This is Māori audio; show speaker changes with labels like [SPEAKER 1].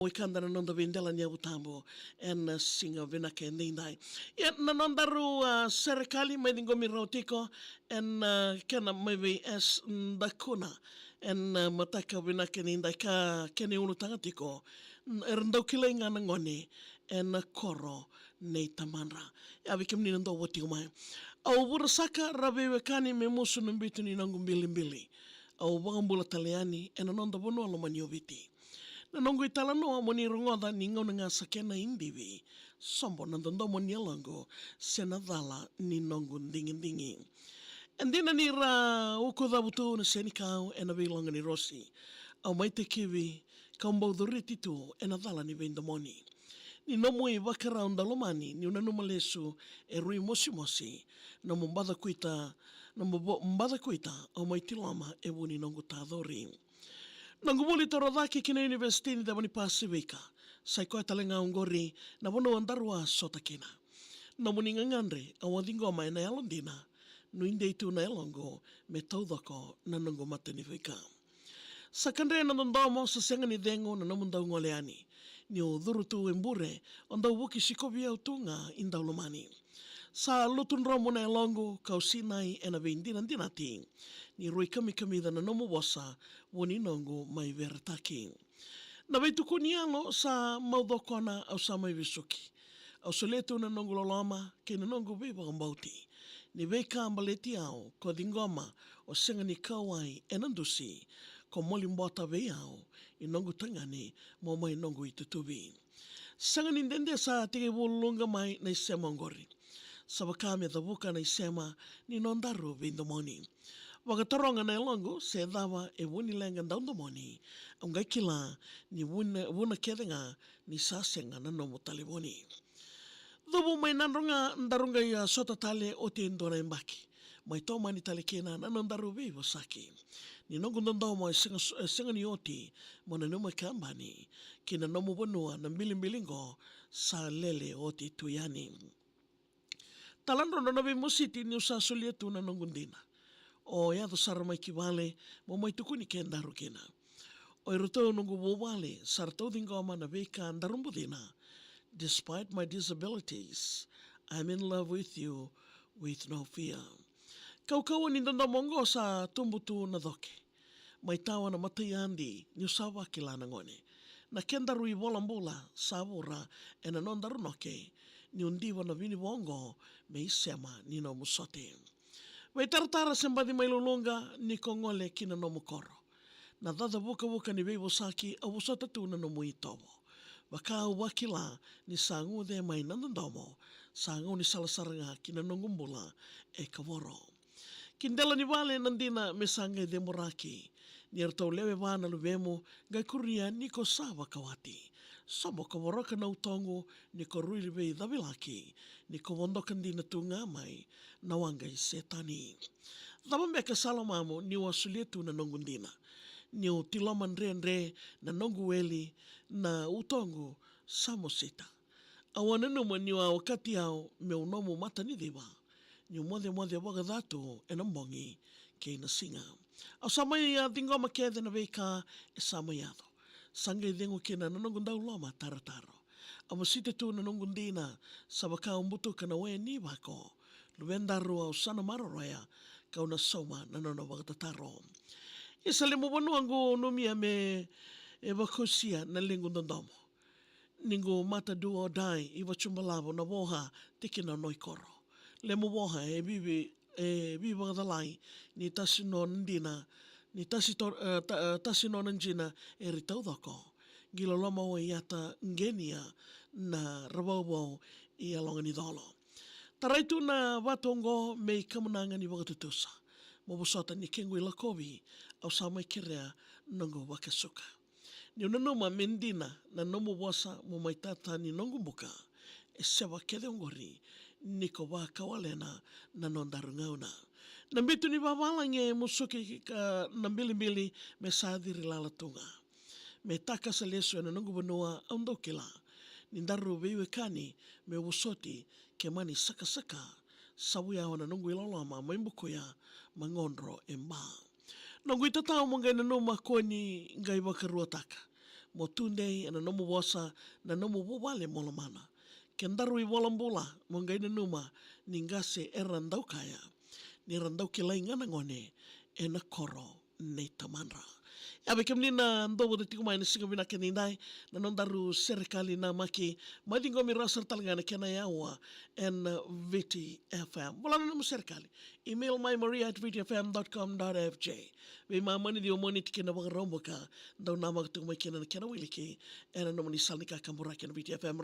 [SPEAKER 1] Oikanda na nonda vendela nya utambo en singa vinake nindai. Na nonda ru serikali mai dingo mirotiko en kena maybe es ndakuna en mataka vinake nindai ka kene unu tangatiko erndau kila inga ngoni en koro nei tamanra. Avi kim ni ndo woti mai. Au burasaka rabewe kani me musu numbitu ni nangu mbili. Au wangambula taliani en nonda bono alomani oviti. Na nongo itala noa moni rungoda ni ngau nga sakena indivi. Sombo nandondo moni alongo sena dhala ni nongo ndingi. Endina ni ra ukuda butu na senikau ena vilonga ni rosi. Au maite kiwi kaumbau dhuriti tu ena dhala ni vendamoni. Ni nomo i wakara undalomani ni unanuma lesu e rui mosi na mbada kuita au maiti lama e wuni nongo tadhori. Nangumuli torodaki kina university ni dabani Pasifika. Sai koe talenga ungori na wono andarua sota kina. Na muninga ngandre awadingo mai na elondina. Nuinde itu na elongo me taudako na nungo matanifika. Sa kandre na nondomo sa senga ni dengo na namundau ngoleani. Ni o dhurutu embure ondau wuki sikobia utunga indaulumani. Sa lutun romo na elongo kau sinai ena veindina dinati. Ni rui kami da na nomo wasa woni nongo mai verataki. Na veituku ni alo sa maudokona au sa mai visuki. Au soletu na nongo lolama ke na nongo viva ngambauti. Ni veika ambaleti au ko dingoma o senga ni kawai enandusi ko molimbota vei au i nongo tangani mo mai nongo i tutuvi. Sanga ni ndende sa tege vulunga mai na isema ngori. Sabakame da vuka na isema ni nondaru vindomoni. Wakatoronga na elongo se dawa e wuni lenga ndaundomoni. Ungai kila ni wuna kedenga ni sasenga na nomo taliboni. Dhubu mai nandronga ndarunga ya sota tale o te indora imbaki. Mai toma ni tale kena na nondaru vivo saki. Ni nongo ndondoma e senga ni oti mona numa kambani. Kina nomo bonua na mbilingo sa lele oti tuyani. Talandro na nabi musiti ni usa solietu na nongundina. O ya do saramai ki wale mo mai tukuni ke ndaru kena. O iroto nungu wo wale sarto dingoma na veka ndarumbudina. Despite my disabilities, I'm in love with you with no fear. Kau ni ndanda mongo sa tumbutu na doke. Mai tawa na matayandi ni usawa kilana ngone. Na kendaru i volambula savura e na nondaru noke ni undiwa na vini wongo me isema ni no musote. Wai taratara sembadi mai lulunga ni kongole kina no mukoro. Na dada wuka ni veivo saki a wusota tu na no muitovo. Waka wakila ni sangu de mai nandandomo, sangu ni salasaranga kina nongumbula e kaworo. Kindela ni wale nandina me sanga de moraki. Ni ertau lewe wana luvemo gai kuria ni ko sawa kawati. Somo kaworoka na utongo ni ko ruilive i dhavilaki. Ni ko wondokan dina tu ngamai na wangai setani. Dhamambeka salamamo ni wasulietu na nongundina. Ni o tiloman re na nongueli na utongo samosita. Awananuma ni wa wakati au me unomo matani diva. Ni umode wagadatu e nambongi ke na singa. Au samaya ya dingoma kede na veika e samayado. Sanga i dengo ke na nanongundau loma tarataro. Amasite tu nanongundina sabaka umbutu kana we ni wako. Luendaru au sana maroroya kauna soma na nono wagatataro. Isa le mubonu angu numia me e wakusia na lingu ndandomo. Ningu mata do or die i wachumbalabo na woha tiki na noikoro. Le muwoha e bibi wagadalai ni tasi no ndina ni tasi no nanjina e ritaudako. Gila loma o iata ngenia na rawawau i alonga ni dolo. Taraitu na watongo me kamunanga ni wagatutusa. Mobusota ni kengu ila kovi au samai kirea nongo wakasuka. Ni unanuma mendina na nomu wasa mo maitata ni nongo mbuka. E sewa kede ongori ni ko wakawalena na nondarungauna. Nambitu ni wawalange musuki ka nambilibili me sadiri lalatunga. Me taka sa leso na nongo banua aundokila. Nindaru vewe kani me wusoti ke mani saka. Sabuya wana nungu ilalama maimbukuya mangondro emba. Nungu itatao mga inanuma koni ngai wakaruataka. mo tunde ana no mo wosa na no mo wale molamana. Kendaru I walambula mo ngai numa ningase e randau kaya. Ni randau ki lai ngana ngone e na koro nei tamanra. Abe kem nina ndobo de tiku mai na singa bina kenindai na nondaru serikali na maki madingo mi rasar talangana kena yawa en Viti FM. Wala na mo serikali. Email my maria@vitfm.com.fj. Be mamani di omoni tikena wang rombo ka daw na magtung mai kena wiliki ena nomani salnika kambura kena Viti FM.